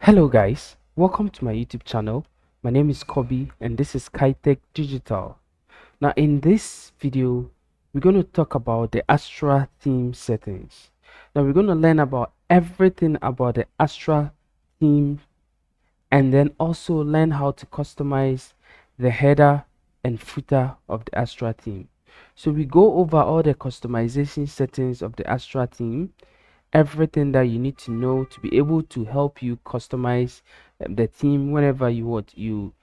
Hello guys, welcome to my YouTube channel. My name is Kobe and this is KaiTech Digital. Now in this video, we're going to talk about the Astra theme settings. Now we're going to learn about everything about the Astra theme and then also learn how to customize the header and footer of the Astra theme. So we go over all the customization settings of the Astra theme, everything that you need to know to be able to help you customize the theme whenever you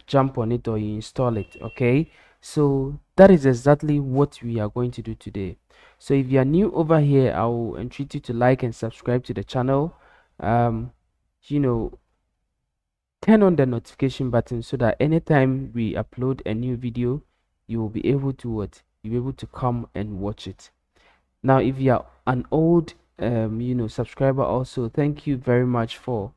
jump on it or you install it. Okay, so that is exactly what we are going to do today. So if you are new over here, I will entreat you to like and subscribe to the channel. um you know Turn on the notification button so that anytime we upload a new video, you will be able to you'll be able to come and watch it. Now if you are an old subscriber, also thank you very much for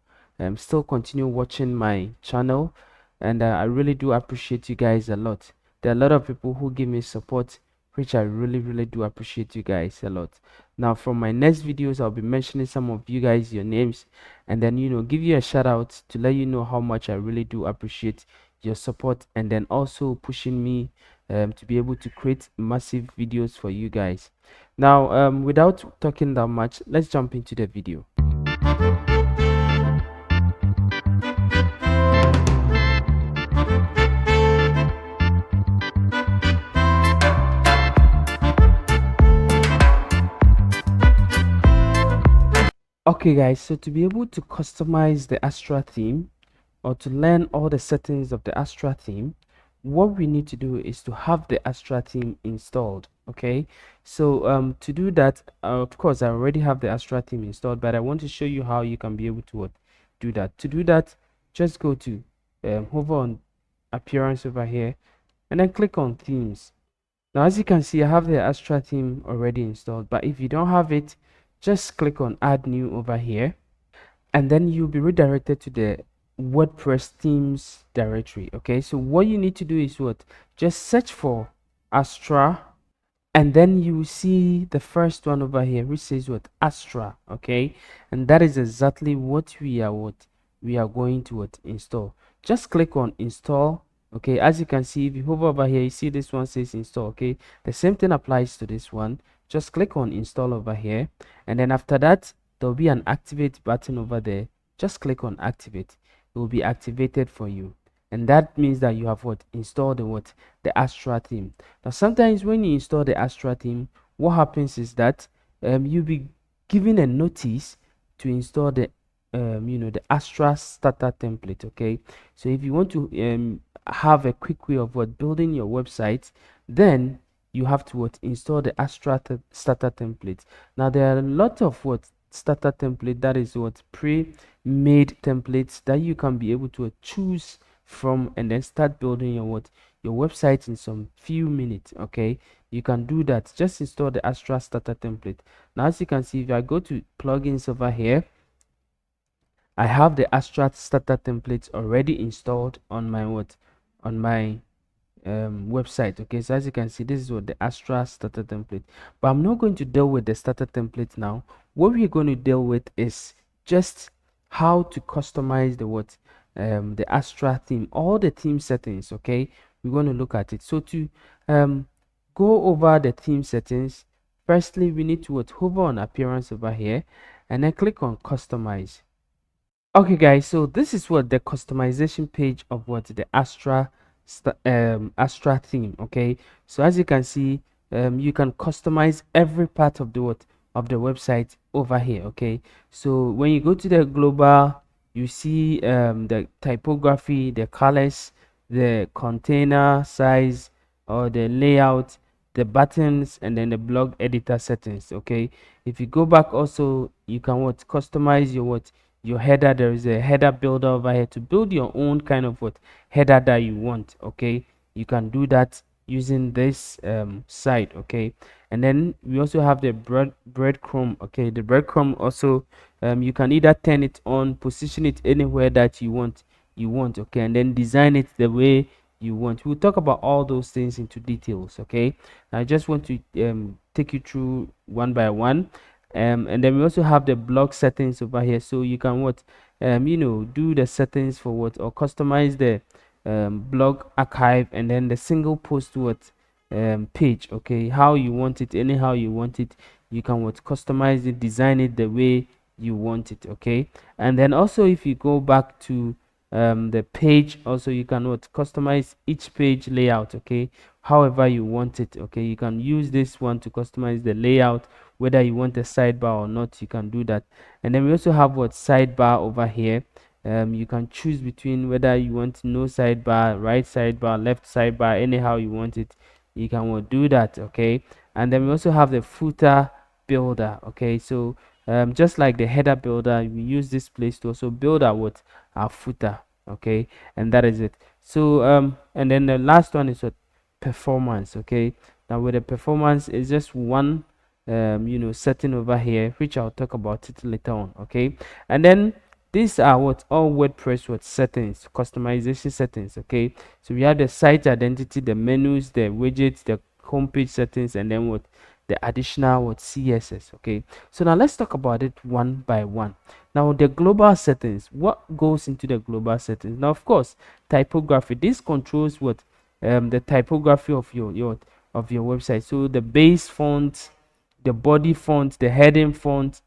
still continue watching my channel, and I really do appreciate you guys a lot. There are a lot of people who give me support, which I really do appreciate you guys a lot. Now from my next videos, I'll be mentioning some of you guys, your names, and then give you a shout out to let you know how much I really do appreciate your support, and then also pushing me to be able to create massive videos for you guys. Now without talking that much, let's jump into the video. Okay guys, so to be able to customize the Astra theme or to learn all the settings of the Astra theme, what we need to do is to have the Astra theme installed. Okay, so to do that, of course I already have the Astra theme installed, but I want to show you how you can be able to do that. To do that, just go to hover on appearance over here and then click on themes. Now as you can see, I have the Astra theme already installed, but if you don't have it, just click on add new over here, and then you'll be redirected to the WordPress themes directory. Okay, so what you need to do is just search for Astra, and then you see the first one over here which says Astra. Okay, and that is exactly what we are going to install. Just click on install. Okay, as you can see, if you hover over here, you see this one says install. Okay, the same thing applies to this one. Just click on install over here, and then after that there will be an activate button over there. Just click on activate. It will be activated for you, and that means that you have installed the Astra theme. Now sometimes when you install the Astra theme, what happens is that you'll be given a notice to install the the Astra starter template. Okay, so if you want to have a quick way of building your website, then you have to install the Astra starter template. Now there are a lot of starter template, that is pre-made templates that you can be able to choose from and then start building your website in some few minutes. Okay, you can do that. Just install the Astra starter template. Now as you can see, if I go to plugins over here, I have the Astra starter templates already installed on my website. Okay, so as you can see, this is the Astra starter template, but I'm not going to deal with the starter template now. What we're going to deal with is just how to customize the Astra theme, all the theme settings. Okay, we're going to look at it. So to go over the theme settings, firstly we need to hover on appearance over here and then click on customize. Okay guys, so this is the customization page of the Astra theme. Okay, so as you can see, you can customize every part of the website over here. Okay, so when you go to the global, you see the typography, the colors, the container size or the layout, the buttons, and then the blog editor settings. Okay, if you go back also, you can customize your header. There is a header builder over here to build your own kind of header that you want. Okay, you can do that using this site. Okay, and then we also have the breadcrumb. Okay, the breadcrumb also, you can either turn it on, position it anywhere that you want. Okay, and then design it the way you want. We'll talk about all those things into details. Okay, I just want to take you through one by one. and then we also have the blog settings over here, so you can what do the settings for what, or customize the blog archive, and then the single post what page, okay, how you want it, anyhow you want it. You can what, customize it, design it the way you want it, okay. And then also, if you go back to the page, also you can what, customize each page layout, okay, however you want it, okay. You can use this one to customize the layout, whether you want a sidebar or not, you can do that. And then we also have what, sidebar over here. You can choose between whether you want no sidebar, right sidebar, left sidebar, anyhow you want it, you can what, do that, okay. And then we also have the footer builder, okay. So just like the header builder, we use this place to also build our what, our footer, okay. And that is it. So and then the last one is what, performance, okay. Now with the performance, is just one setting over here, which I'll talk about it later on, okay. And then these are what, all WordPress what, settings, customization settings, okay. So we have the site identity, the menus, the widgets, the homepage settings, and then what, the additional what, CSS, okay. So now let's talk about it one by one. Now the global settings, what goes into the global settings? Now of course, typography, this controls what, the typography of your website. So the base font, the body font, the heading font,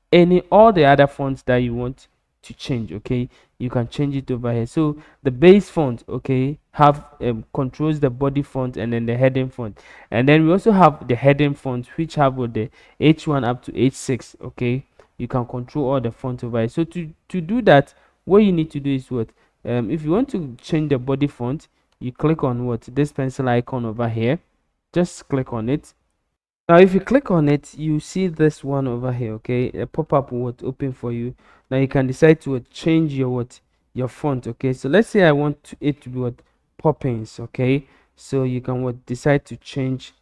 all the other fonts that you want to change, okay, you can change it over here. So the base font, okay, have controls the body font and then the heading font. And then we also have the heading font, which have with the H1 up to H6, okay. You can control all the font over here. So to do that, what you need to do is what, if you want to change the body font, you click on what, this pencil icon over here, just click on it. Now if you click on it, you see this one over here, okay, a pop-up will open for you. Now you can decide to change your font, okay. So let's say I want it to be what, Poppins, okay. So you can decide to change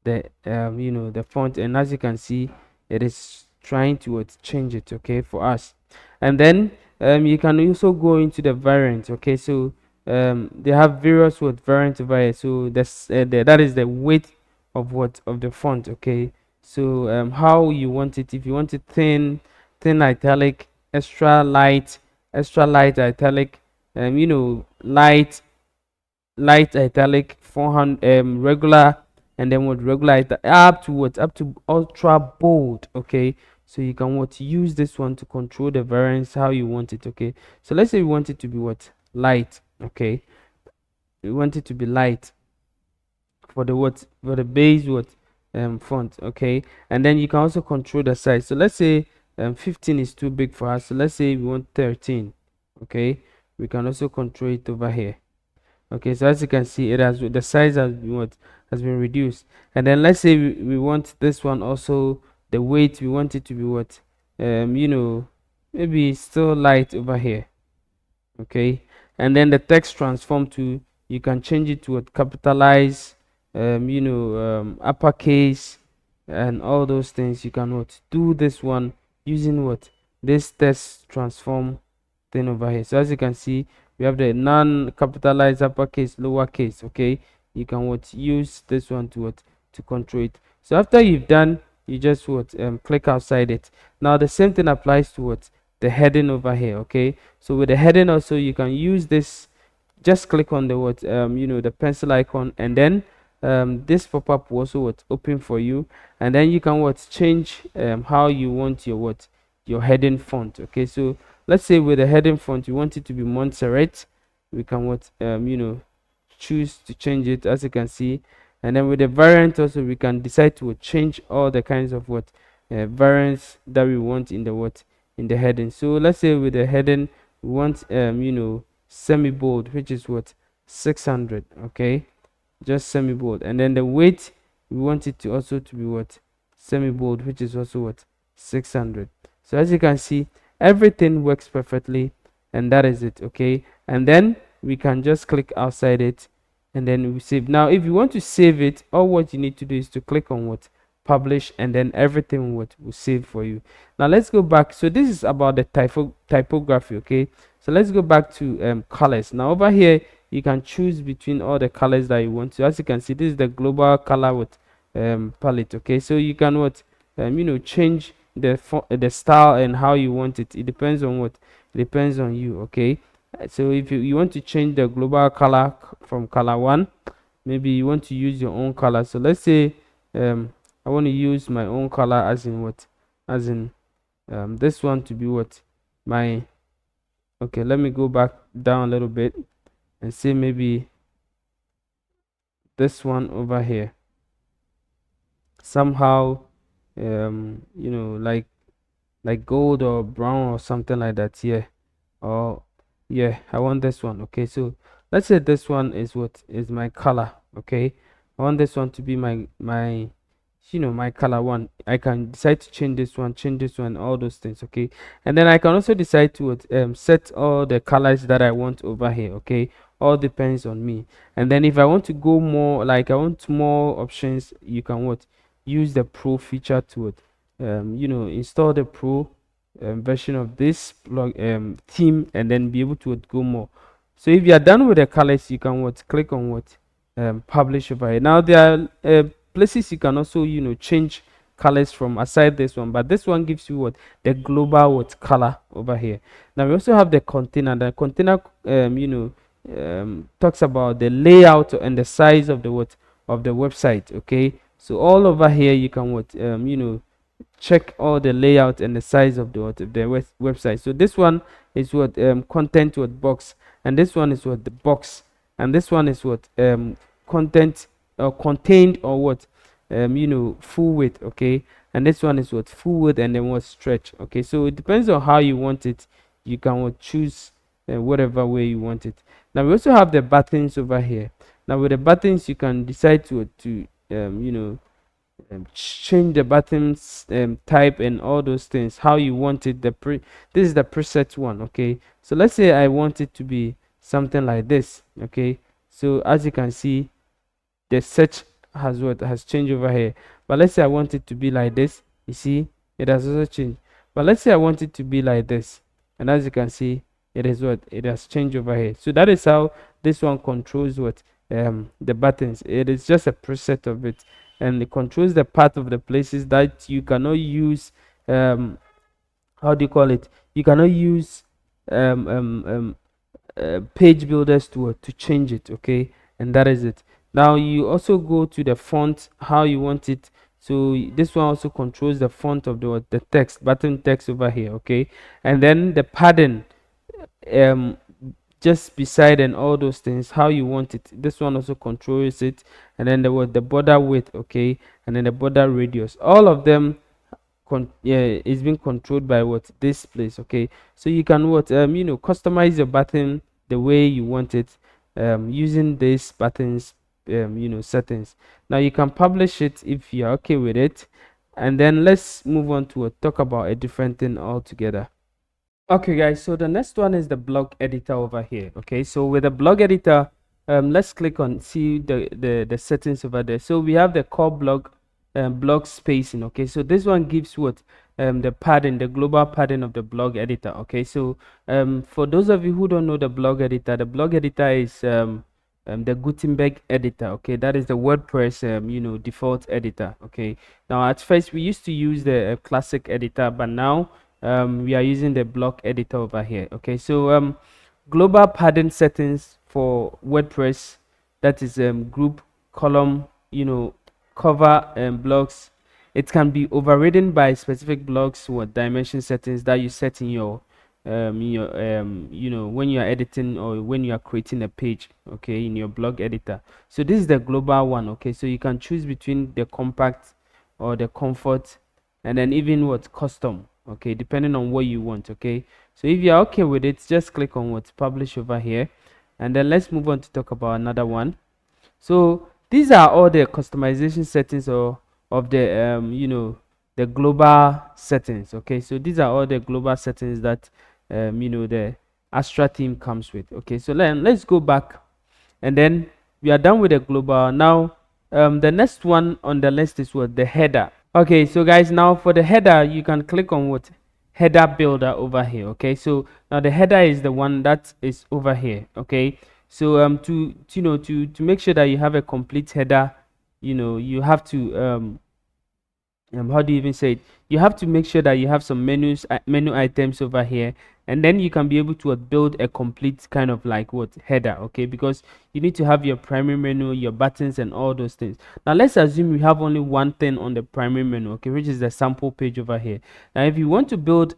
the the font, and as you can see, it is trying to change it, okay, for us. And then you can also go into the variant, okay. So they have various variants over here. So that is the width of the font, okay. So how you want it, if you want it thin italic, extra light italic, light italic, 400 regular, and then regular up to up to ultra bold, okay. So you can use this one to control the variance how you want it, okay. So let's say we want it to be light, okay. We want it to be light for the for the base font, okay. And then you can also control the size. So let's say 15 is too big for us, so let's say we want 13, okay. We can also control it over here, okay. So as you can see, it has the size has been reduced. And then let's say we want this one also, the weight, we want it to be maybe still light over here, okay. And then the text transform to, you can change it to capitalize, uppercase, and all those things. You can do this one using this text transform thing over here. So as you can see, we have the non-capitalized, uppercase, lowercase, okay. You can use this one to control it. So after you've done, you just click outside it. Now the same thing applies to the heading over here, okay. So with the heading also, you can use this, just click on the the pencil icon, and then this pop-up will also open for you. And then you can change how you want your heading font, okay. So let's say with the heading font, you want it to be Montserrat, we can choose to change it, as you can see. And then with the variant also, we can decide to change all the kinds of variants that we want in the in the heading. So let's say with the heading, we want semi bold, which is 600, okay, just semi bold. And then the weight, we want it to also to be semi bold, which is also 600. So as you can see, everything works perfectly, and that is it, okay. And then we can just click outside it, and then we save. Now if you want to save it, all what you need to do is to click on publish, and then everything will save for you. Now let's go back. So this is about the typography, okay. So let's go back to colors. Now over here, you can choose between all the colors that you want to. As you can see, this is the global color palette, okay. So you can change the style and how you want it. It depends on what, it depends on you. Okay, so if you want to change the global color from color 1, maybe you want to use your own color. So let's say I want to use my own color, as in what, as in this one to be what, my, okay, let me go back down a little bit and say maybe this one over here, somehow like gold or brown or something like that. Yeah, or yeah, I want this one. Okay, so let's say this one is what is my color. Okay, I want this one to be my color 1. I can decide to change this one, all those things. Okay, and then I can also decide to set all the colors that I want over here. Okay, all depends on me. And then if I want to go more, like I want more options, you can what, use the pro feature to it, install the pro version of this theme, and then be able to go more. So if you are done with the colors, you can what, click on what, publish over here. Now there are places you can also change colors from aside this one, but this one gives you what, the global what color over here. Now we also have the container. The container talks about the layout and the size of the what, of the website. Okay, so all over here you can what, check all the layout and the size of the what, of the website. So this one is what, content what box, and this one is what, the box, and this one is what, content or contained or what, full width. Okay, and this one is what, full width, and then what, stretch. Okay, so it depends on how you want it. You can what, choose whatever way you want it. Now we also have the buttons over here. Now with the buttons you can decide to change the buttons type and all those things, how you want it. This is the preset one. Okay, so let's say I want it to be something like this. Okay, so as you can see, the search has changed over here. But let's say I want it to be like this. You see, it has also changed. But let's say I want it to be like this, and as you can see, it is what, it has changed over here. So that is how this one controls what, the buttons. It is just a preset of it, and it controls the path of the places that you cannot use. How do you call it, you cannot use um, um, um, page builders to change it. Okay, and that is it. Now you also go to the font, how you want it. So this one also controls the font of the text, button text over here. Okay, and then the padding, um just beside, and all those things, how you want it. This one also controls it, and then the border width. Okay, and then the border radius, all of them yeah, it's being controlled by what, this place. Okay, so you can what, customize your button the way you want it, using these buttons settings. Now you can publish it if you're okay with it, and then let's move on to talk about a different thing altogether. Okay guys, so the next one is the blog editor over here. Okay, so with the blog editor, let's click on see the settings over there. So we have the core blog, blog spacing. Okay, so this one gives what, the padding, the global padding of the blog editor. Okay, so for those of you who don't know the blog editor is the Gutenberg editor. Okay, that is the WordPress default editor. Okay, now at first we used to use the classic editor, but now we are using the block editor over here. Okay, so global padding settings for WordPress, that is group, column, cover and blocks. It can be overridden by specific blocks or dimension settings that you set in your when you are editing or when you are creating a page. Okay, in your blog editor. So this is the global one. Okay, so you can choose between the compact or the comfort, and then even what, custom. Okay, depending on what you want. Okay, so if you're okay with it, just click on what, publish over here, and then let's move on to talk about another one. So these are all the customization settings of the the global settings. Okay, so these are all the global settings that the Astra theme comes with. Okay, so let's go back, and then we are done with the global. Now the next one on the list is what, the header. Okay, so guys, now for the header, you can click on what, header builder over here. Okay, so now the header is the one that is over here. Okay, so to make sure that you have a complete header, you have to how do you even say it, you have to make sure that you have some menu items over here, and then you can be able to build a complete kind of like what header, okay, because you need to have your primary menu, your buttons, and all those things. Now let's assume we have only one thing on the primary menu, okay, which is the sample page over here. Now if you want to build,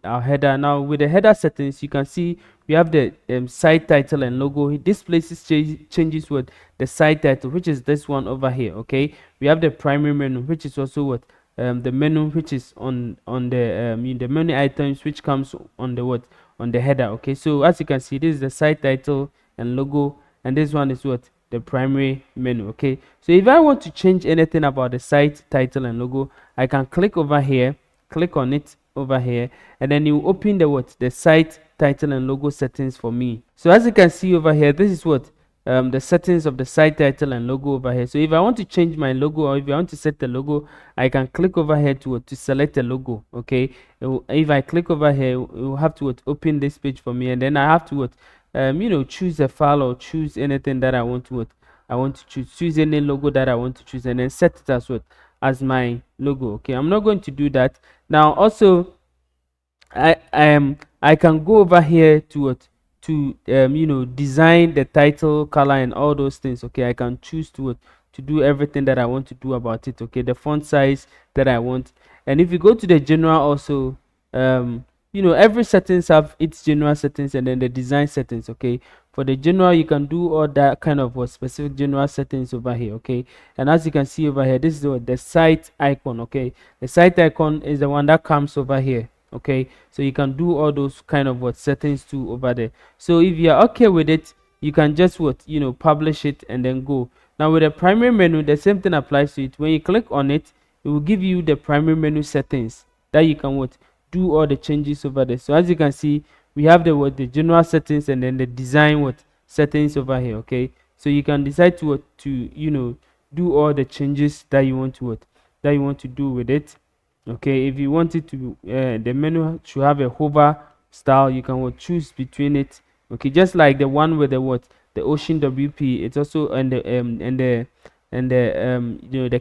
our header, now with the header settings, you can see we have the site title and logo. This places changes with the site title, which is this one over here, okay. We have the primary menu, which is also what the menu, which is on the the menu items, which comes on the what, on the header, okay. So as you can see, this is the site title and logo, and this one is what, the primary menu, okay. So if I want to change anything about the site title and logo, I can click over here, click on it over here, and then you open the what, the site title and logo settings for me. So as you can see over here, this is what the settings of the site title and logo over here. So if I want to change my logo, or if I want to set the logo, I can click over here to select the logo, okay. If I click over here, it will have to open this page for me, and then I have to choose a file, or choose anything that I want to choose any logo that I want to choose, and then set it as what, as my logo, okay. I'm not going to do that now. Also, I can go over here to what, to design the title, color, and all those things, okay. I can choose to what, to do everything that I want to do about it, okay. The font size that I want. And if you go to the general also, every settings have its general settings, and then the design settings, okay. For the general, you can do all that kind of what, specific general settings over here, okay. And as you can see over here, this is the site icon, okay. The site icon is the one that comes over here, okay. So you can do all those kind of what settings too over there. So if you're okay with it, you can just what, publish it and then go. Now with the primary menu, the same thing applies to it. When you click on it, it will give you the primary menu settings that you can what, do all the changes over there. So as you can see, we have the what, the general settings, and then the design what, settings over here, okay. So you can decide to what, to do all the changes that you want to what, that you want to do with it, okay. If you want it to the menu should have a hover style, you can what, choose between it, okay. Just like the one with the what, the ocean WP, it's also, and the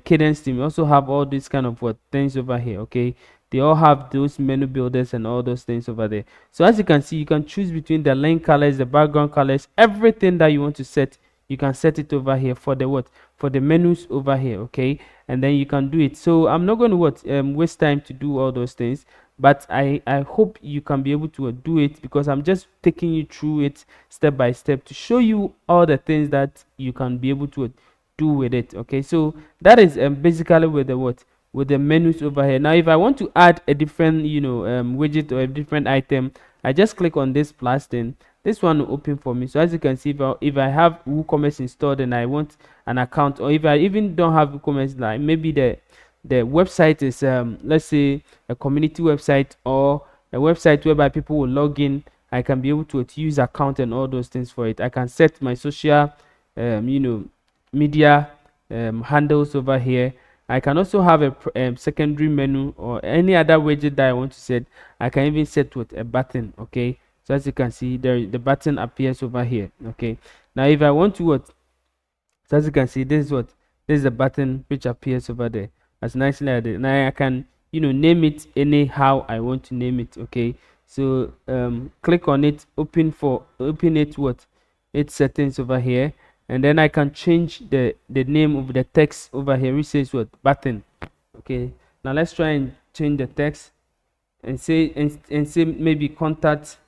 cadence theme also have all these kind of what things over here, okay. They all have those menu builders and all those things over there. So as you can see, you can choose between the link colors, the background colors, everything that you want to set. You can set it over here for the what, for the menus over here, okay. And then you can do it. So I'm not going to what, waste time to do all those things, but I hope you can be able to do it, because I'm just taking you through it step by step to show you all the things that you can be able to do with it, okay. So that is basically with the what, with the menus over here. Now if I want to add a different widget or a different item, I just click on this plus thing. This one will open for me. So as you can see, if I have WooCommerce installed and I want an account, or if I even don't have WooCommerce, like maybe the website is let's say a community website, or a website whereby people will log in, I can be able to use account and all those things for it. I can set my social media handles over here. I can also have a secondary menu, or any other widget that I want to set. I can even set with a button, okay. So as you can see, there the button appears over here, okay. Now if I want to what, so as you can see, this is what, this is the button which appears over there as nicely as it. Now I can name it anyhow I want to name it, okay. So click on it, open it what, its settings over here, and then I can change the name of the text over here, which says what, button, okay. Now let's try and change the text and say maybe contact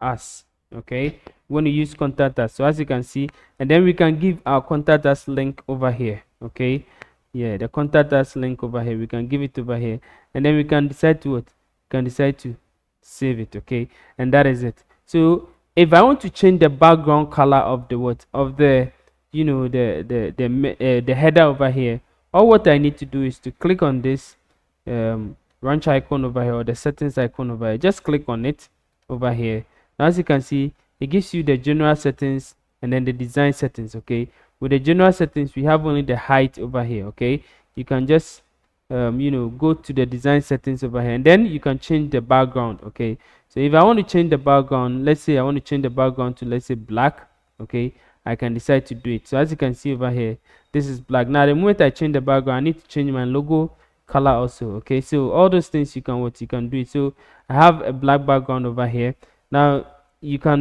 us, okay. We want to use contact us. So as you can see, and then we can give our contact us link over here, okay. Yeah, the contact us link over here, we can give it over here, and then we can decide to what, can decide to save it, okay. And that is it. So if I want to change the background color of the what, of the the header over here, all what I need to do is to click on this ranch icon over here, or the settings icon over here. Just click on it over here. Now as you can see, it gives you the general settings and then the design settings, okay. With the general settings, we have only the height over here, okay. You can just go to the design settings over here, and then you can change the background, okay. So if I want to change the background, let's say I want to change the background to, let's say, black, okay, I can decide to do it. So as you can see over here, this is black. Now the moment I change the background, I need to change my logo color also. Okay, so all those things you can do it. So I have a black background over here. Now you can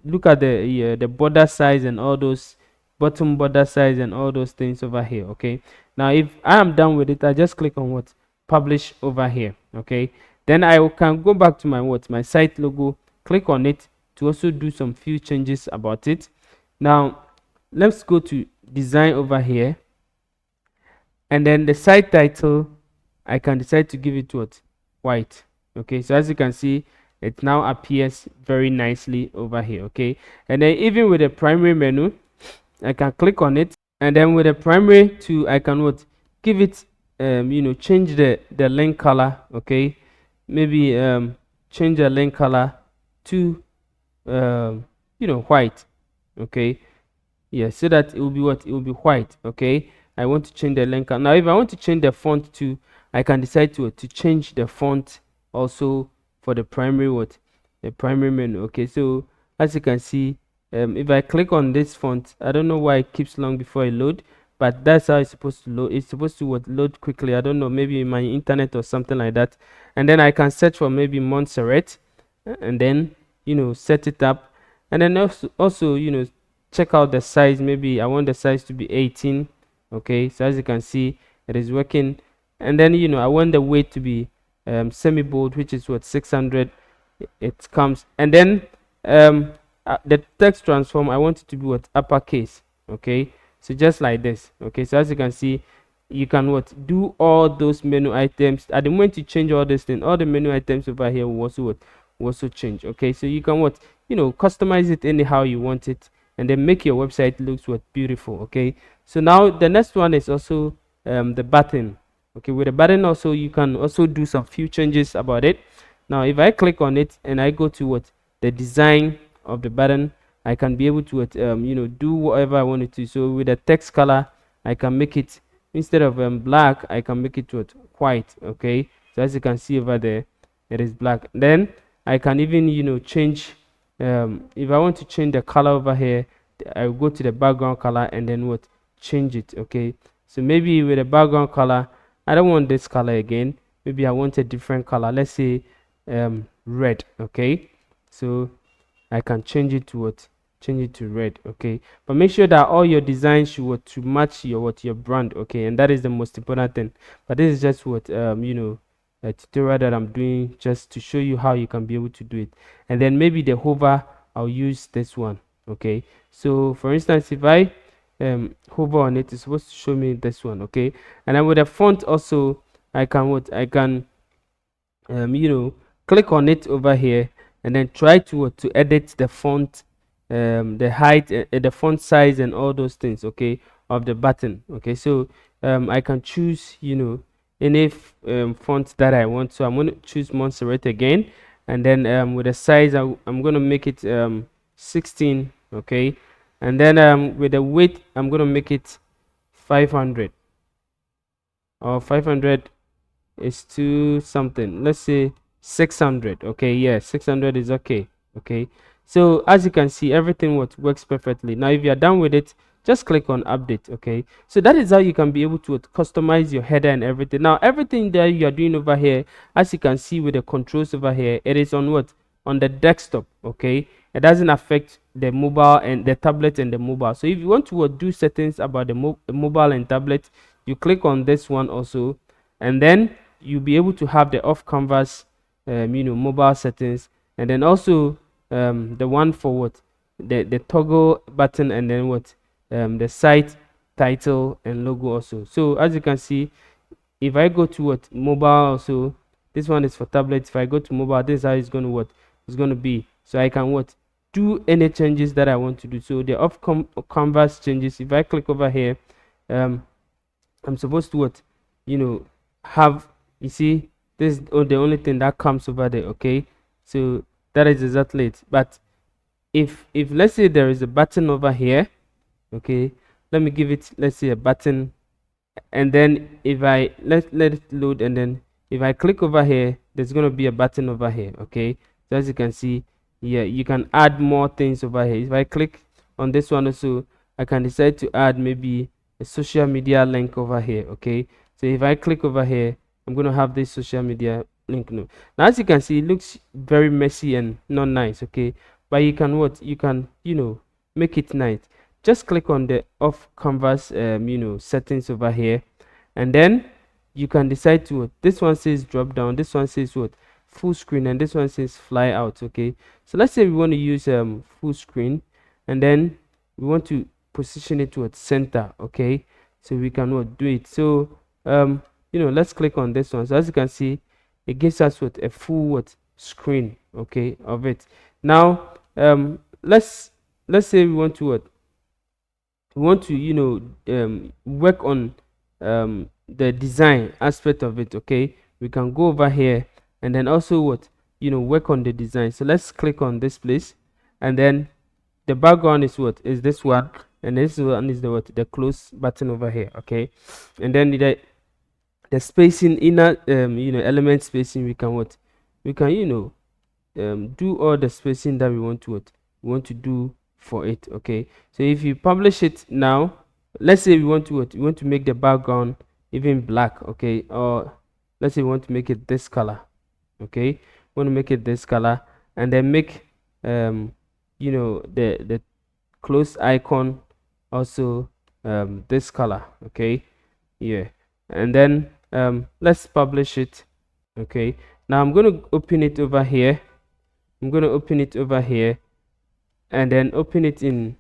look at the border size and all those bottom border size and all those things over here. Okay, now if I am done with it, I just click on what publish over here. Okay, then I can go back to my site logo, click on it to also do some few changes about it. Now let's go to design over here, and then the site title I can decide to give it what white. Okay, so as you can see, it now appears very nicely over here. Okay, and then even with the primary menu, I can click on it, and then with the primary too, I can what give it change the link color. Okay, maybe change the link color to white. Okay, yeah, so that it will be what it will be white. Okay, I want to change the link color. Now if I want to change the font too, I can decide to change the font also for the primary the primary menu. Okay, so as you can see, if I click on this font, I don't know why it keeps long before it load, but that's how it's supposed to load. It's supposed to load quickly. I don't know, maybe my internet or something like that. And then I can search for maybe Montserrat, and then set it up, and then also check out the size. Maybe I want the size to be 18. Okay, so as you can see, it is working. And then I want the weight to be semi bold, which is what 600 it comes. And then the text transform, I want it to be what uppercase. Okay, so just like this. Okay, so as you can see, you can do all those menu items. At the moment you change all this thing, all the menu items over here will also change. Okay, so you can customize it anyhow you want it, and then make your website looks beautiful. Okay, so now the next one is also the button. Okay, with the button also you can also do some few changes about it. Now if I click on it and I go to the design of the button, I can be able to do whatever I want it to. So with the text color, I can make it, instead of black, I can make it white. Okay, so as you can see over there, it is black. Then I can even change, if I want to change the color over here, I will go to the background color and then change it. Okay, so maybe with the background color, I don't want this color again. Maybe I want a different color. Let's say red. Okay, so I can change it to change it to red. Okay, but make sure that all your designs should to match your brand. Okay, and that is the most important thing. But this is just a tutorial that I'm doing just to show you how you can be able to do it. And then maybe the hover, I'll use this one. Okay, so for instance, if I hover on it, it's supposed to show me this one. Okay, and then with the font also, I can click on it over here and then try to edit the font, the height, the font size and all those things, okay, of the button. Okay, so I can choose any font that I want. So I'm going to choose Montserrat again, and then with the size I'm going to make it 16. Okay, and then with the weight I'm going to make it 500, or 500 is to something, let's say 600. Okay, yeah, 600 is okay. Okay, so as you can see, everything works perfectly. Now if you are done with it, just click on update. Okay, so that is how you can be able to customize your header and everything. Now everything that you are doing over here, as you can see with the controls over here, it is on on the desktop. Okay, it doesn't affect the mobile and the tablet and the mobile. So if you want to do settings about the mobile and tablet, you click on this one also, and then you'll be able to have the off canvas mobile settings, and then also the one for the toggle button, and then the site title and logo also. So as you can see, if I go to mobile also, this one is for tablet. If I go to mobile, this is how it's going to be. So I can do any changes that I want to do. So the off canvas changes, if I click over here, I'm supposed to have, you see, this is the only thing that comes over there. Okay, so that is exactly it. But if let's say there is a button over here, okay, let me give it, let's say, a button, and then if I let it load, and then if I click over here, there's going to be a button over here. Okay, so as you can see, yeah, you can add more things over here. If I click on this one also, I can decide to add maybe a social media link over here. Okay, So if I click over here, I'm going to have this social media link now. Now as you can see, it looks very messy and not nice, okay, but you can what, you can, make it nice. Just click on the off canvas settings over here, and then you can decide to what, this one says drop down, this one says what, full screen, and this one says fly out. Okay, so let's say we want to use full screen, and then we want to position it towards center. Okay, so we can what, do it. So let's click on this one. So as you can see, it gives us what, a full what, screen, okay, of it. Now let's say we want to what, we want to work on the design aspect of it. Okay, we can go over here and then also what, work on the design. So let's click on this place, and then the background is what, is this one, and this one is the what, the close button over here. Okay, and then the spacing, inner element spacing, we can what, we can do all the spacing that we want to what, we want to do for it. Okay, so if you publish it now, let's say we want to what, we want to make the background even black. Okay, or let's say we want to make it this color. Okay, we want to make it this color, and then make the close icon also this color. Okay, yeah, and then let's publish it. Okay, now I'm going to open it over here. I'm going to open it over here, and then open it in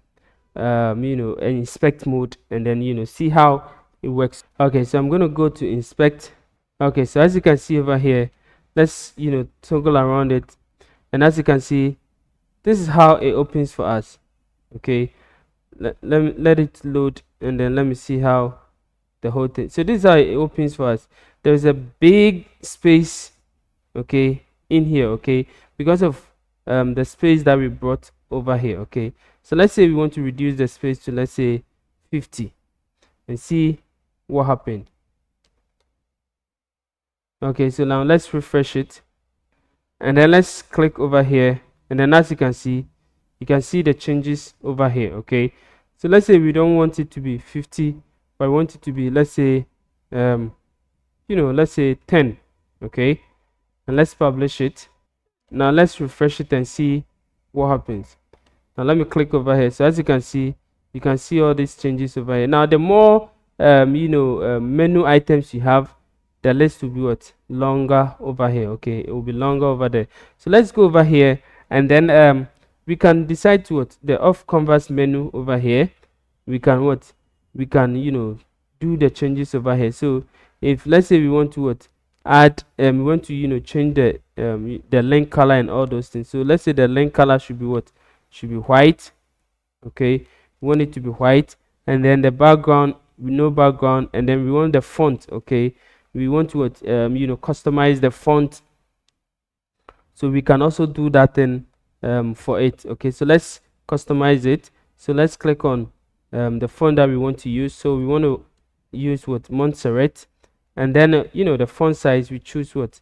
inspect mode, and then see how it works. Okay, so I'm going to go to inspect. Okay, so as you can see over here, let's toggle around it, and as you can see, this is how it opens for us. Okay, let it load, and then let me see how the whole thing. So this is how it opens for us. There's a big space, okay, in here. Okay, because of the space that we brought over here. Okay, so let's say we want to reduce the space to, let's say, 50, and see what happened. Okay, so now let's refresh it, and then let's click over here, and then as you can see the changes over here. Okay, so let's say we don't want it to be 50, but I want it to be, let's say let's say 10. Okay, and let's publish it. Now let's refresh it and see what happens. Now let me click over here. So as you can see all these changes over here. Now the more menu items you have, the list will be what, longer over here. Okay, it will be longer over there. So let's go over here, and then we can decide to what, the off canvas menu over here, we can what, we can do the changes over here. So if, let's say, we want to what, add we want to change the link color and all those things. So let's say the link color should be what, should be white. Okay, we want it to be white, and then the background, no background, and then we want the font. Okay, we want to what, customize the font, so we can also do that thing for it. Okay, so let's customize it. So let's click on the font that we want to use. So we want to use what, Montserrat, and then the font size, we choose what,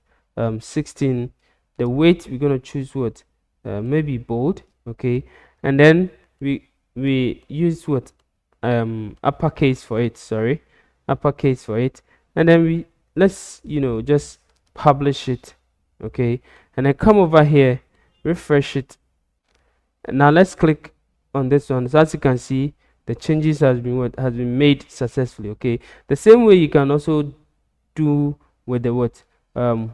16. The weight, we're going to choose what, maybe bold. Okay, and then we use what, uppercase for it, sorry, uppercase for it, and then let's just publish it. Okay, and then come over here, refresh it, and now let's click on this one. So as you can see, the changes has been made successfully. Okay, the same way you can also do with the what,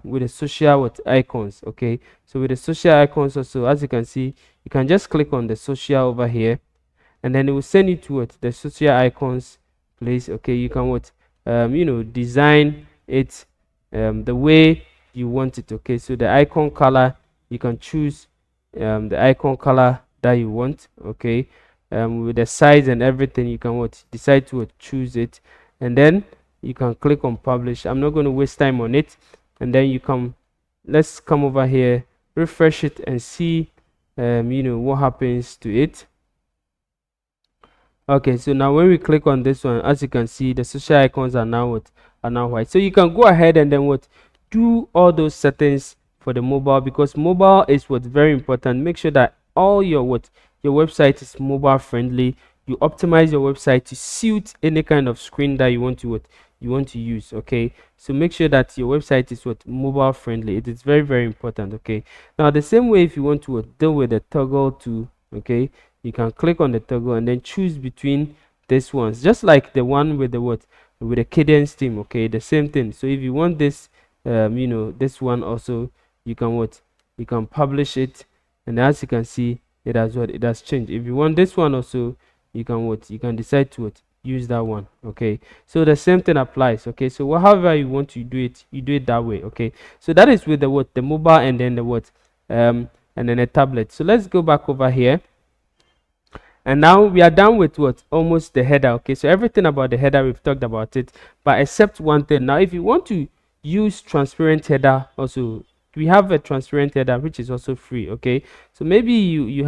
with the social what, icons. Okay, so with the social icons also, as you can see, you can just click on the social over here, and then it will send you to what, the social icons place. Okay, you can what, design it the way you want it. Okay, so the icon color, you can choose the icon color that you want. Okay, with the size and everything, you can what, decide to what, choose it, and then you can click on publish. I'm not going to waste time on it, and then let's come over here, refresh it, and see what happens to it. Okay, so now when we click on this one, as you can see, the social icons are now what, are now white. So you can go ahead and then what, do all those settings for the mobile, because mobile is what's very important. Make sure that all your website is mobile friendly. You optimize your website to suit any kind of screen that you want to you want to use. Okay, so make sure that your website is what mobile friendly. It is very, very important. Okay, now the same way, if you want to deal with the toggle to, okay, you can click on the toggle and then choose between these ones, just like the one with the what, with the cadence theme. Okay, the same thing. So if you want this, this one also, you can what, you can publish it, and as you can see, it has what, it has changed. If you want this one also, you can what, you can decide to what, use that one. Okay, so the same thing applies. Okay, so however you want to do it, you do it that way. Okay, so that is with the what, the mobile, and then the what, and then a tablet. So let's go back over here, and now we are done with what, almost the header. Okay, so everything about the header, we've talked about it, but except one thing. Now if you want to use transparent header also, we have a transparent header which is also free. Okay, so maybe you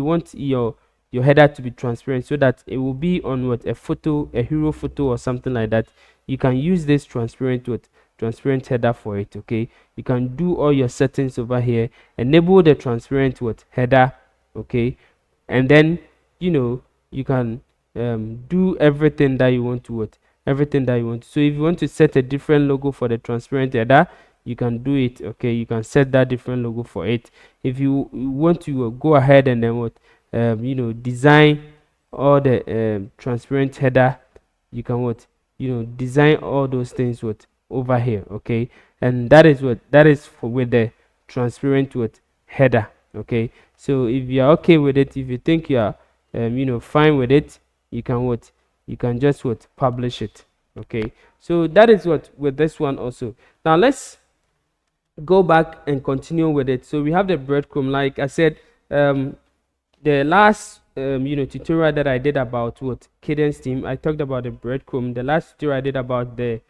want your header to be transparent, so that it will be on what, a photo, a hero photo or something like that. You can use this transparent what, transparent header for it. Okay, you can do all your settings over here, enable the transparent what, header. Okay, and then you can do everything that you want to what, everything that you want. So if you want to set a different logo for the transparent header, you can do it. Okay, you can set that different logo for it. If you want to go ahead and then what, design all the transparent header, you can what, design all those things what, over here. Okay, and that is what, that is for with the transparent what, header. Okay, so if you are okay with it, if you think you are fine with it, you can what, you can just what, publish it. Okay, so that is what with this one also. Now let's go back and continue with it. So we have the breadcrumb. Like I said, the last tutorial that I did about what, cadence theme, I talked about the breadcrumb. The last tutorial I did about the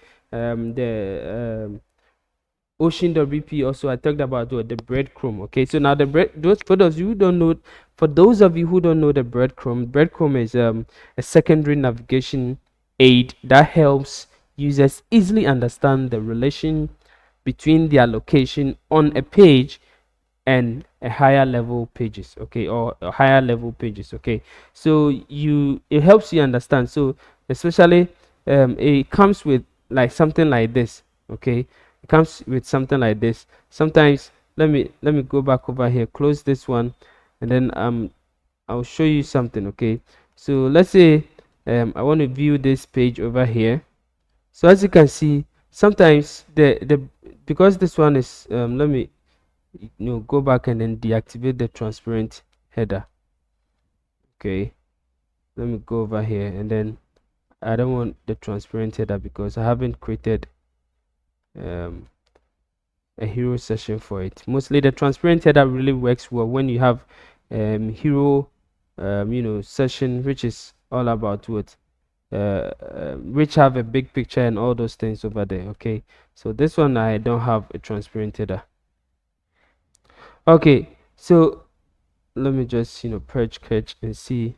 Ocean WP also, I talked about what, the breadcrumb. Okay, so now the bread, those for those of you who don't know, for those of you who don't know the breadcrumb is a secondary navigation aid that helps users easily understand the relation between their location on a page and a higher level pages. Okay, or higher level pages. Okay, so it helps you understand. So especially it comes with like something like this. Okay, it comes with something like this. Sometimes let me go back over here, close this one, and then I'll show you something. Okay, so let's say I want to view this page over here. So as you can see, sometimes the because this one is let me go back and then deactivate the transparent header. Okay, let me go over here, and then I don't want the transparent header because I haven't created a hero session for it. Mostly the transparent header really works well when you have hero session, which is all about what which have a big picture and all those things over there. Okay, so this one I don't have a transparent header. Okay, so let me just purge cache and see.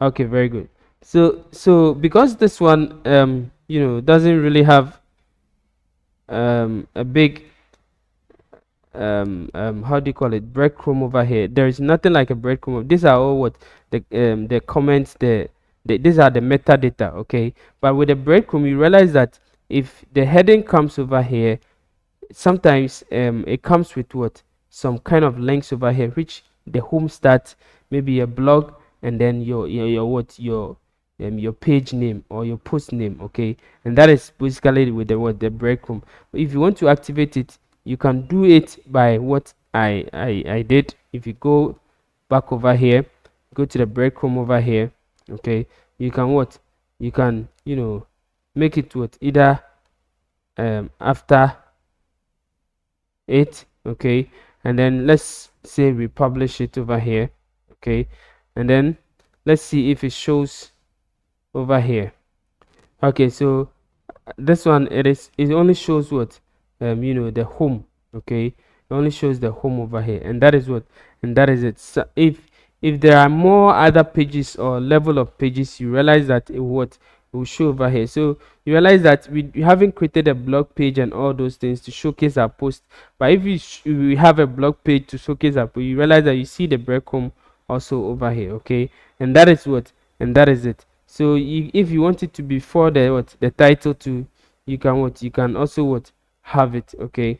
Okay, very good. So because this one doesn't really have a big how do you call it, breadcrumb over here, there is nothing like a breadcrumb. These are all what the comments, these are the metadata. Okay, but with the breadcrumb, you realize that if the heading comes over here, sometimes it comes with what, some kind of links over here, which the home starts, maybe a blog, and then your what, your page name or your post name. Okay, and that is basically with the what, the breadcrumb. If you want to activate it, you can do it by what I did. If you go back over here, go to the breadcrumb over here. Okay, you can what, you can make it what, either after it. Okay, and then let's say we publish it over here. Okay, and then let's see if it shows over here. Okay, so this one, it only shows what, the home. Okay, it only shows the home over here, and that is what, and that is it. So if there are more other pages or level of pages, you realize that it will show over here. So you realize that we haven't created a blog page and all those things to showcase our post, but if we have a blog page to showcase our post, you realize that you see the breadcrumb also over here. Okay, and that is what, and that is it. So if you want it to be for the title too, you can you can also have it. Okay,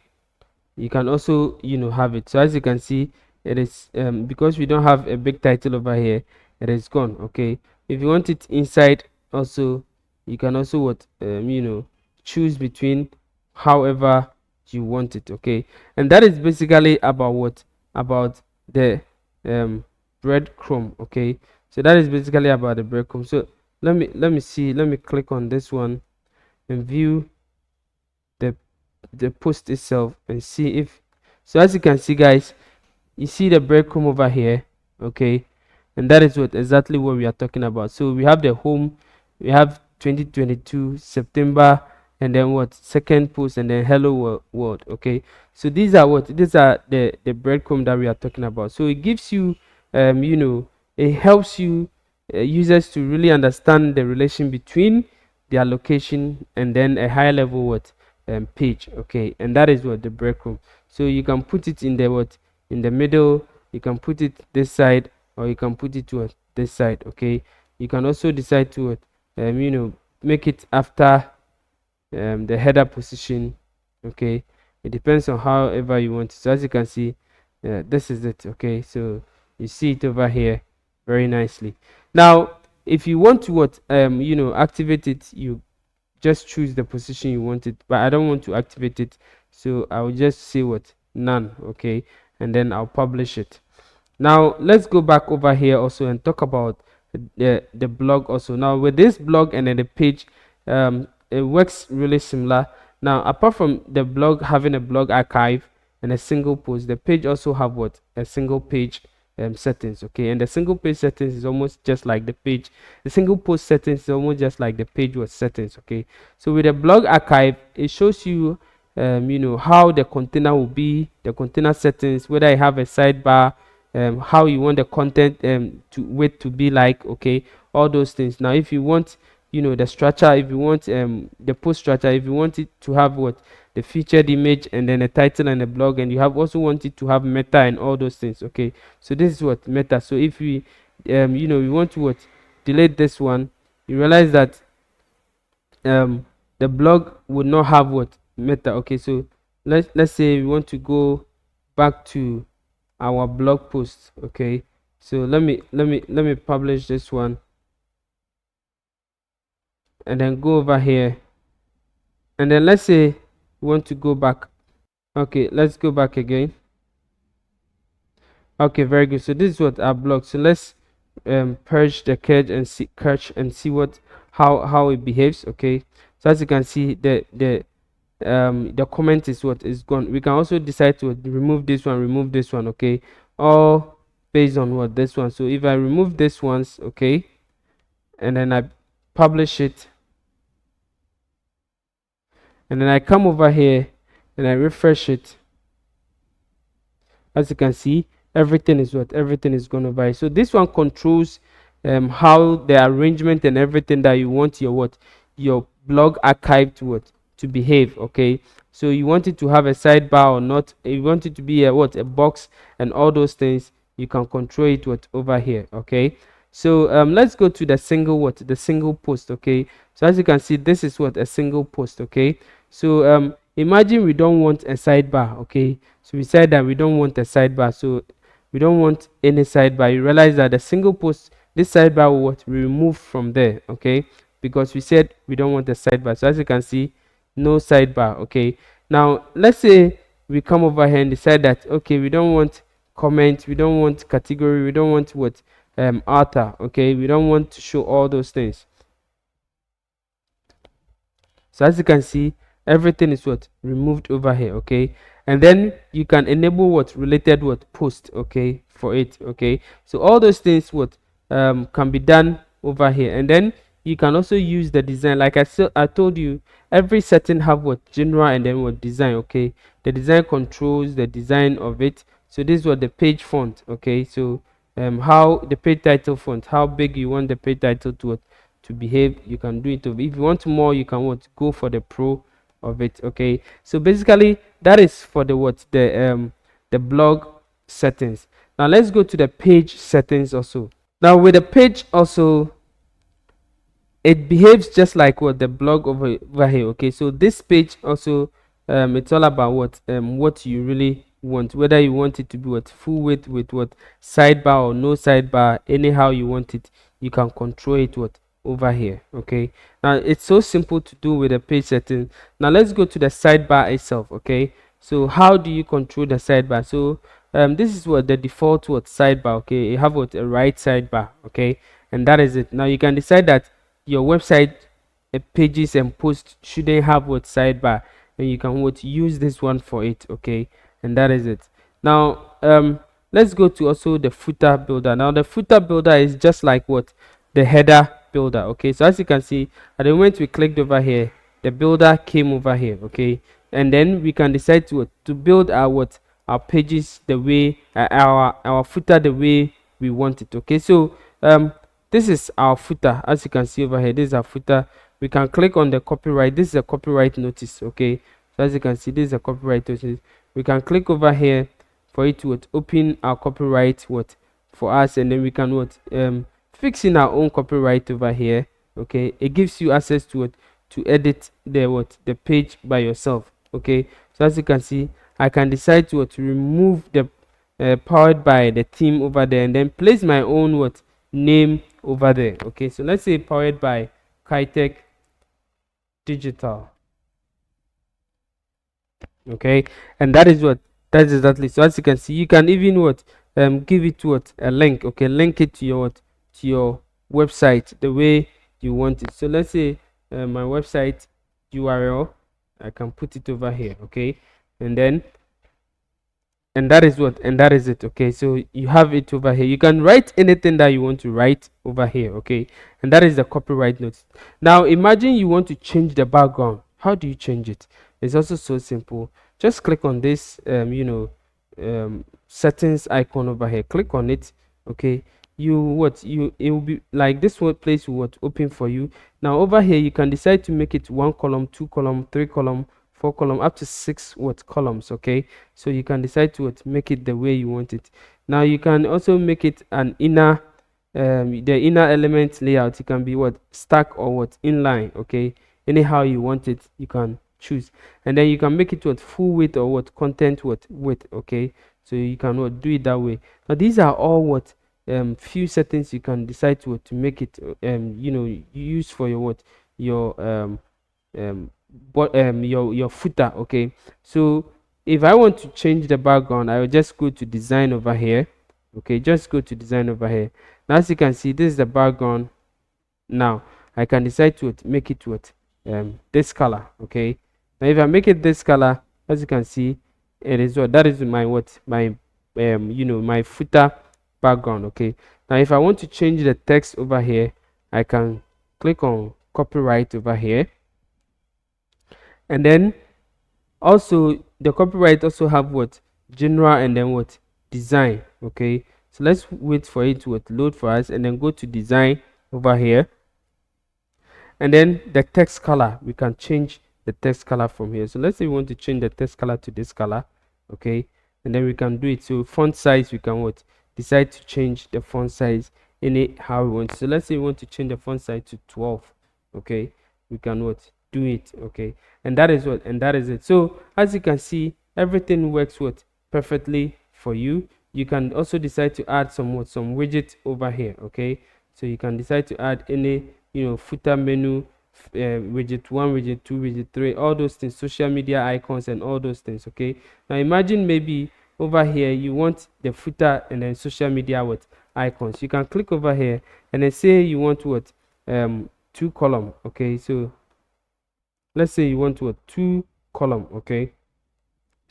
you can also have it. So as you can see, it is because we don't have a big title over here, it is gone. Okay, if you want it inside also, you can also choose between however you want it. Okay, and that is basically about the um breadcrumb. Okay, so that is basically about the breadcrumb. So let me click on this one and view the post itself and see if, so as you can see guys, you see the breadcrumb over here. Okay, and that is exactly what we are talking about. So we have the home, we have 2022 September, and then second post, and then hello world. Okay, so these are the breadcrumb that we are talking about. So it gives you it helps you users to really understand the relation between their location and then a high level page. Okay, and that is the breadcrumb. So you can put it in the in the middle, you can put it this side, or you can put it to this side. Okay, you can also decide to make it after the header position. Okay, it depends on however you want it. So as you can see, this is it. Okay, so you see it over here very nicely. Now if you want to activate it, you just choose the position you want it, but I don't want to activate it, so I will just say none. Okay, and then I'll publish it. Now let's go back over here also and talk about the blog also. Now with this blog and then the page, it works really similar. Now apart from the blog having a blog archive and a single post, the page also have a single page settings. Okay, and the single page settings is almost just like the single post settings is almost just like the page settings. Okay, so with the blog archive, it shows you how the container will be, the container settings, whether you have a sidebar, how you want the content to be like. Okay, all those things. Now if you want the structure, if you want the post structure, if you want it to have the featured image and then a title and a blog, and you have also want it to have meta and all those things. Okay, so this is meta. So if we we want to delete this one, you realize that the blog would not have meta. Okay, so let's say we want to go back to our blog post. Okay, so let me publish this one and then go over here, and then let's say we want to go back. Okay, let's go back again. Okay, very good. So this is our blog. So let's purge the cache and see how it behaves. Okay, so as you can see, the comment is gone. We can also decide to remove this one. Okay, all based on this one. So if I remove this ones, okay, and then I publish it, and then I come over here and I refresh it, as you can see, everything is gone over. So this one controls how the arrangement and everything that you want your blog archive to behave. Okay, so you want it to have a sidebar or not, you want it to be a box and all those things, you can control it over here. Okay, so let's go to the single post. Okay, so as you can see, this is a single post. Okay, so imagine we don't want a sidebar. Okay, so we said that we don't want a sidebar, so we don't want any sidebar. You realize that the single post, this sidebar will remove from there. Okay, because we said we don't want a sidebar. So as you can see, no sidebar. Okay, now let's say we come over here and decide that okay, we don't want comment, we don't want category, we don't want author. Okay, we don't want to show all those things. So as you can see, everything is removed over here. Okay, and then you can enable related post. Okay, for it. Okay, so all those things can be done over here, and then you can also use the design. Like I told you, every setting have genre and then design. Okay, the design controls the design of it. So this was the page font. Okay, so how the page title font, how big you want the page title to behave, you can do it. If you want more, you can go for the pro of it. Okay, so basically that is for the blog settings. Now let's go to the page settings also. Now with the page also, it behaves just like what the blog over here. Okay, so this page also, it's all about what you really want, whether you want it to be what full width with what sidebar or no sidebar, anyhow you want it, you can control it what over here. Okay, now it's so simple to do with the page setting. Now let's go to the sidebar itself. Okay, so how do you control the sidebar? So this is what the default what sidebar. Okay, you have what a right sidebar. Okay, and that is it. Now you can decide that your website pages and posts shouldn't have what sidebar, and you can what use this one for it. Okay, and that is it. Now let's go to also the footer builder. Now the footer builder is just like what the header builder. Okay, so as you can see, at the moment we clicked over here, the builder came over here. Okay, and then we can decide to build our pages the way our footer the way we want it. Okay, so this is our footer. As you can see over here, this is our footer. We can click on the copyright. This is a copyright notice. Okay, so as you can see, this is a copyright notice. We can click over here for it to open our copyright for us, and then we can fix in our own copyright over here. Okay, it gives you access to edit the page by yourself. Okay, so as you can see, I can decide to remove the powered by the theme over there, and then place my own name over there. Okay, so let's say powered by Kitech Digital. Okay, and that is exactly. So as you can see, you can even give it a link. Okay, link it to your website the way you want it. So let's say my website URL, I can put it over here. Okay, and then that is it. Okay, so you have it over here. You can write anything that you want to write over here. Okay, and that is the copyright note. Now imagine you want to change the background. How do you change it? It's also so simple. Just click on this settings icon over here. Click on it. Okay, it will be like this place will open for you. Now over here you can decide to make it 1 column, 2 column, 3 column, 4 column, up to 6 columns. Okay, so you can decide to make it the way you want it. Now you can also make it an inner the inner element layout. It can be stack or inline. Okay, anyhow you want it, you can choose, and then you can make it full width or content width. Okay, so you can do it that way. Now these are all few settings you can decide to make it use for your your footer. Okay, so if I want to change the background, I will just go to design over here. Okay, just go to design over here. Now as you can see, this is the background. Now I can decide to make it this color. Okay, now if I make it this color, as you can see, it is that is my my my footer background. Okay, now if I want to change the text over here, I can click on copyright over here, and then also the copyright also have general and then design. Okay, so let's wait for it to load for us, and then go to design over here, and then the text color, we can change the text color from here. So let's say we want to change the text color to this color. Okay, and then we can do it. So font size, we can decide to change the font size anyhow we want. So let's say we want to change the font size to 12. Okay, we can do it. Okay, and that is it. So as you can see, everything works perfectly for you. You can also decide to add some widget over here. Okay, so you can decide to add any footer menu, widget 1, widget 2, widget 3, all those things, social media icons and all those things. Okay, now imagine maybe over here you want the footer and then social media icons. You can click over here and then say you want 2 column. Okay, so let's say you want 2 column. Okay,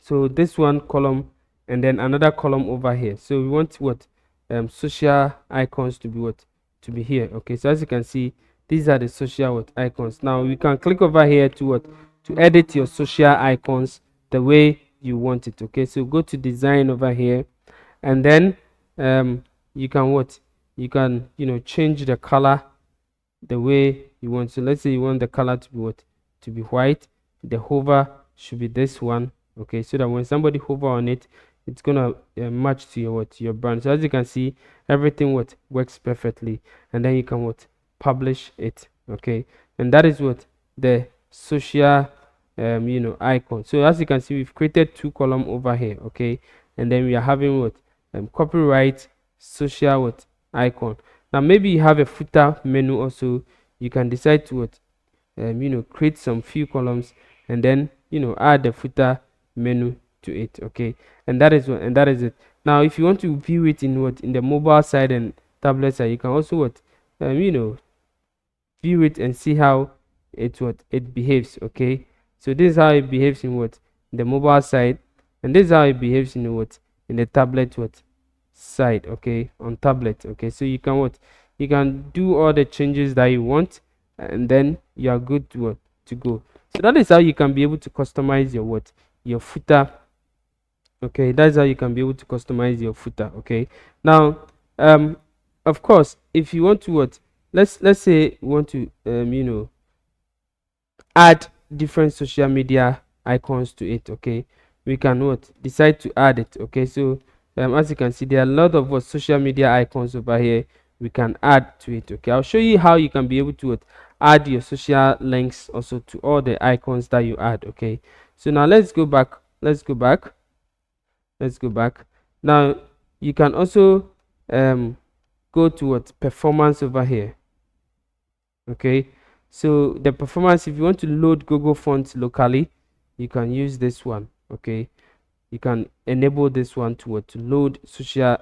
so this one column and then another column over here. So we want social icons to be here. Okay, so as you can see, these are the social icons. Now you can click over here to edit your social icons the way you want it. Okay, so go to design over here, and then you can change the color the way you want. So let's say you want the color to be to be white. The hover should be this one. Okay, so that when somebody hover on it, it's gonna match to your brand. So as you can see, everything works perfectly, and then you can publish it. okay, and that is what the social icon. So as you can see, we've created two column over here, okay, and then we are having what copyright social what icon. Now maybe you have a footer menu also. You can decide to what create some few columns and then add the footer menu to it, okay, and that is what and that is it. Now if you want to view it in what in the mobile side and tablet side, you can also what view it and see how it behaves, okay. So this is how it behaves in what the mobile side, and this is how it behaves in what in the tablet what side, okay, on tablet, okay. So you can what you can do all the changes that you want, and then you are good to what to go. So that is how you can be able to customize your what your footer, okay. That's how you can be able to customize your footer, okay. Now of course, if you want to what let's say you want to add different social media icons to it, okay, we can what decide to add it, okay. So as you can see, there are a lot of what social media icons over here we can add to it, okay. I'll show you how you can be able to what, add your social links also to all the icons that you add, okay. So now let's go back. Now you can also go to what performance over here, okay. So the performance, if you want to load Google Fonts locally, you can use this one, okay. You can enable this one to what to load social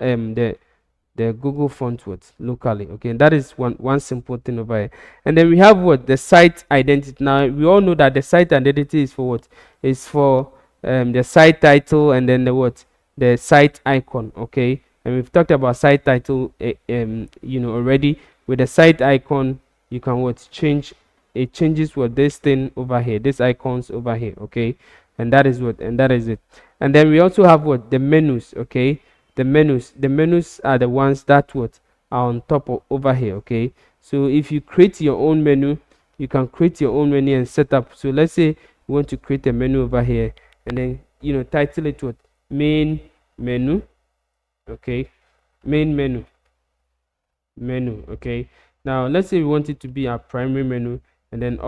the Google font what locally, okay. And that is one simple thing over here. And then we have what the site identity. Now we all know that the site identity is for what is for the site title and then the what the site icon, okay. And we've talked about site title already. With the site icon, you can what change it, changes what this thing over here, this icons over here, okay. And that is it. And then we also have what the menus, okay. The menus are the ones that what are on top of over here, okay. So if you create your own menu, you can create your own menu and set up. So let's say you want to create a menu over here, and then title it what main menu, okay. Main menu, okay. Now let's say we want it to be our primary menu, and then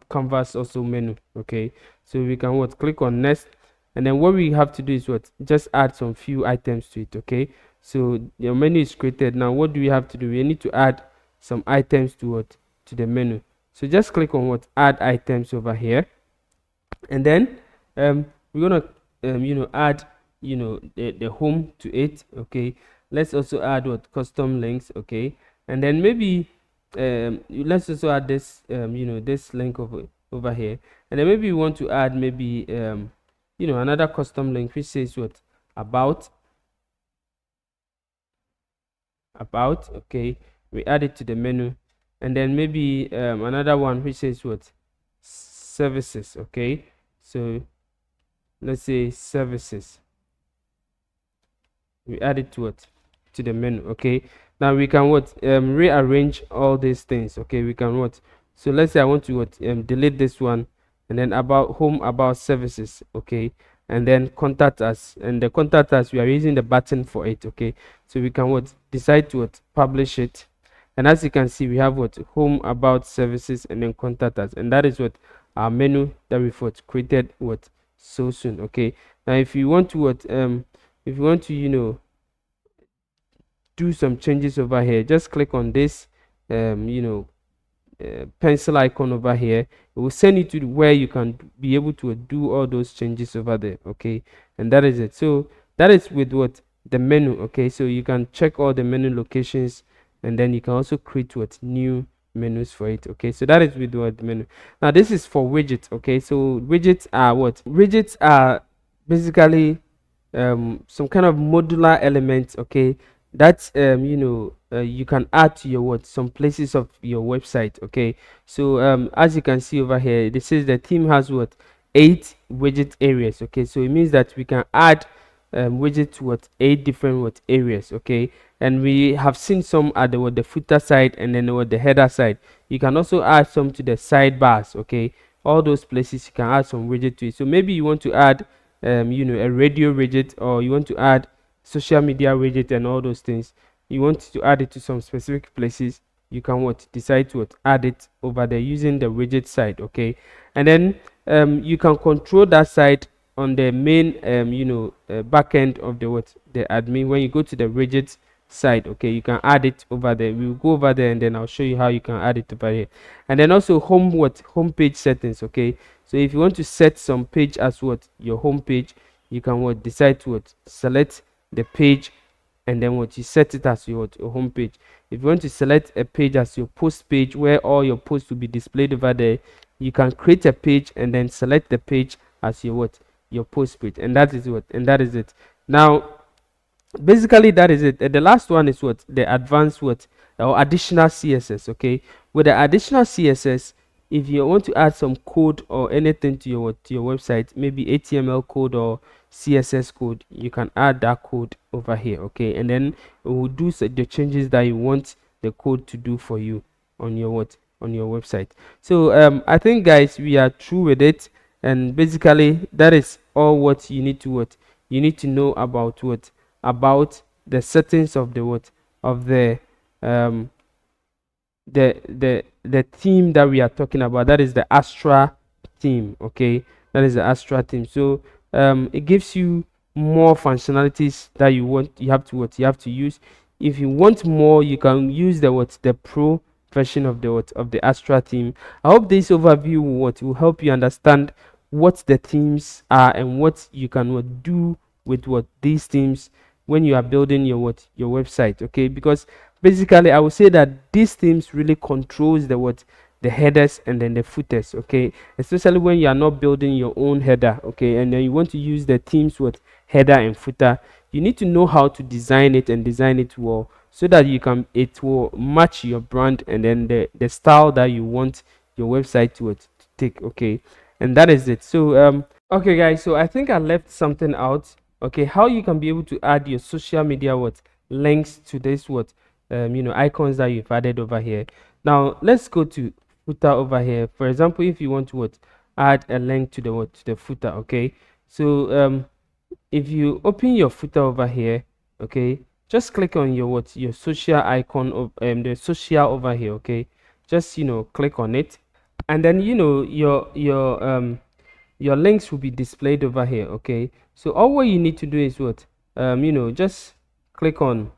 canvas also menu, okay. So we can what click on next, and then what we have to do is what just add some few items to it, okay. So your menu is created. Now what do we have to do? We need to add some items to what to the menu. So just click on what add items over here, and then we're gonna add the home to it, okay. Let's also add what custom links, okay. And then maybe let's also add this this link over here, and then maybe we want to add maybe another custom link which says what about, okay. We add it to the menu, and then maybe another one which says what services, okay. So let's say services, we add it to what to the menu, okay. Now we can what rearrange all these things, okay. We can what so let's say I want to what delete this one, and then about home, about services, okay. And then contact us, and the contact us, we are using the button for it, okay. So we can what decide to what publish it, and as you can see, we have what home, about, services, and then contact us, and that is what our menu that we've what created what so soon, okay. Now if you want to what if you want to do some changes over here, just click on this pencil icon over here. It will send you to where you can be able to do all those changes over there, okay. And that is it. So that is with what the menu, okay. So you can check all the menu locations, and then you can also create what new menus for it, okay. So that is with what the menu. Now this is for widgets, okay. So widgets are what widgets are basically some kind of modular elements, okay, that you can add to your what some places of your website, okay. So as you can see over here, this is the theme has what 8 widget areas, okay. So it means that we can add widget to what 8 different what areas, okay. And we have seen some at the footer side, and then the header side. You can also add some to the sidebars, okay. All those places you can add some widget to it. So maybe you want to add a radio widget, or you want to add social media widget and all those things. You want to add it to some specific places, you can what decide to what add it over there using the widget side. Okay, and then you can control that side on the main back end of the what the admin. When you go to the widget side, okay, you can add it over there. We'll go over there and then I'll show you how you can add it over here. And then also home page settings. Okay, so if you want to set some page as what your home page, you can what decide to what select the page, and then what you set it as your home page. If you want to select a page as your post page where all your posts will be displayed over there, you can create a page and then select the page as your post page, and that is it. Now basically that is it. And the last one is what the advanced or additional css. Okay, with the additional css, if you want to add some code or anything to your website, maybe HTML code or CSS code, you can add that code over here. Okay, and then it will do the changes that you want the code to do for you on your website. So I think guys, we are through with it, and basically that is all what you need to know about the settings of um the theme that we are talking about. That is the Astra theme. Okay, that is the Astra theme. So it gives you more functionalities that you have to use. If you want more, you can use the pro version of the Astra theme. I hope this overview will help you understand what the themes are and what you can do with these themes when you are building your website. Okay, because basically I would say that these themes really controls the headers and then the footers. Okay, especially when you are not building your own header. Okay, and then you want to use the themes with header and footer, you need to know how to design it and design it well, so that it will match your brand and then the style that you want your website to take. Okay, and that is it. So okay guys, so I think I left something out. Okay, how you can be able to add your social media links to this icons that you've added over here. Now let's go to footer over here. For example, if you want to add a link to the footer. Okay, so if you open your footer over here, okay, just click on your social icon of the social over here. Okay, just click on it, and then your links will be displayed over here. Okay, so all what you need to do is just click on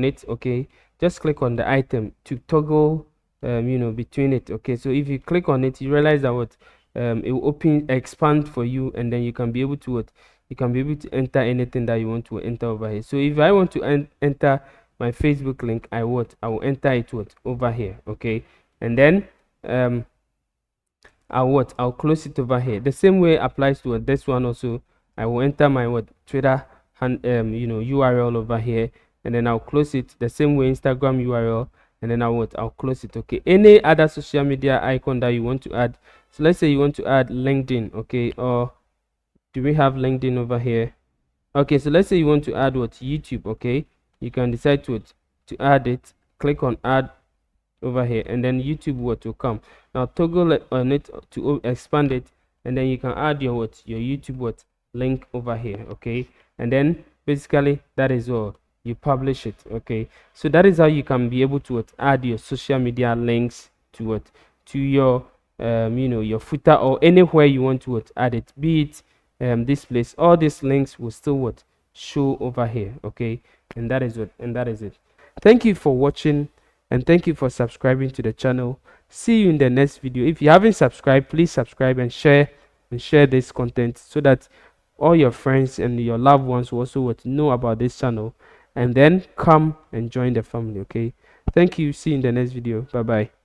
it. Okay, just click on the item to toggle between it. Okay, so if you click on it, you realize that it will expand for you, and then you can be able to enter anything that you want to enter over here. So if I want to enter my Facebook link, I will enter it over here. Okay, and then I'll close it over here. The same way applies to this one also. I will enter my Twitter URL over here, and then I'll close it. The same way Instagram URL, and then I'll close it. Okay, any other social media icon that you want to add. So let's say you want to add LinkedIn. Okay, or do we have LinkedIn over here? Okay, so let's say you want to add YouTube. Okay, you can decide to add it. Click on add over here, and then YouTube will come. Now toggle on it to expand it, and then you can add your YouTube link over here. Okay, and then basically that is all. You publish it. Okay, so that is how you can be able to add your social media links to your your footer or anywhere you want to add it, be it this place. All these links will still show over here. Okay, and that is it. Thank you for watching, and thank you for subscribing to the channel. See you in the next video. If you haven't subscribed, please subscribe and share this content, so that all your friends and your loved ones will also know about this channel, and then come and join the family. Okay, thank you. See you in the next video. Bye bye.